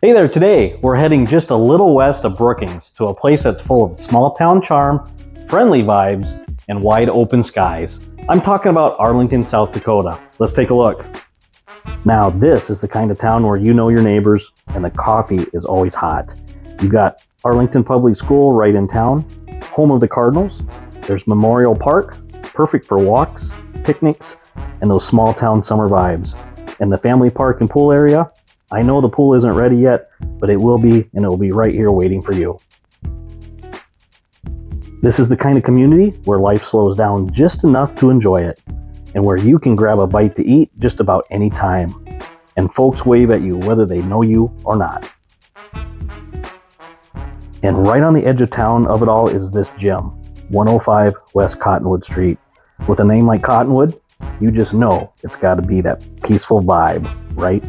Hey there, today we're heading just a little west of Brookings to a place that's full of small town charm, friendly vibes, and wide open skies. I'm talking about Arlington, South Dakota. Let's take a look. Now this is the kind of town where you know your neighbors and the coffee is always hot. You got Arlington Public School right in town, home of the Cardinals. There's Memorial Park, perfect for walks, picnics, and those small town summer vibes. And the family park and pool area, I know the pool isn't ready yet, but it will be, and it will be right here waiting for you. This is the kind of community where life slows down just enough to enjoy it, and where you can grab a bite to eat just about any time, and folks wave at you whether they know you or not. And right on the edge of town of it all is this gym, 105 West Cottonwood Street. With a name like Cottonwood, you just know it's got to be that peaceful vibe, right?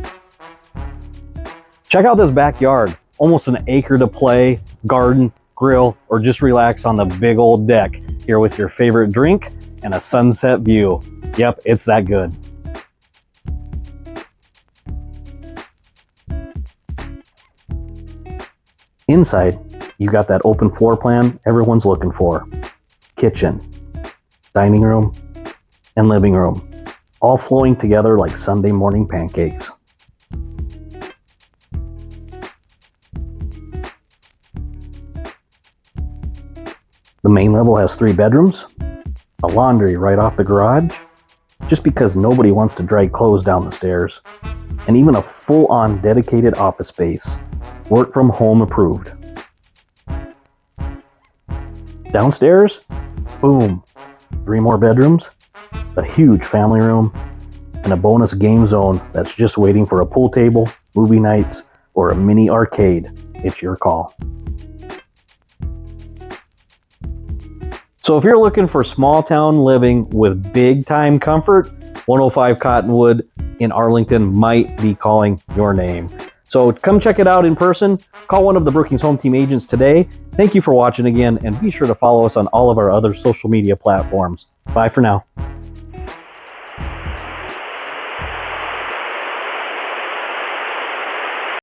Check out this backyard, almost an acre to play, garden, grill, or just relax on the big old deck here with your favorite drink and a sunset view. Yep, it's that good. Inside, you got that open floor plan everyone's looking for. Kitchen, dining room, and living room, all flowing together like Sunday morning pancakes. The main level has 3 bedrooms, a laundry right off the garage, just because nobody wants to drag clothes down the stairs, and even a full-on dedicated office space, work from home approved. Downstairs, boom, 3 more bedrooms, a huge family room, and a bonus game zone that's just waiting for a pool table, movie nights, or a mini arcade. It's your call. So if you're looking for small town living with big time comfort, 105 Cottonwood in Arlington might be calling your name. So come check it out in person. Call one of the Brookings Home Team agents today. Thank you for watching again, and be sure to follow us on all of our other social media platforms. Bye for now.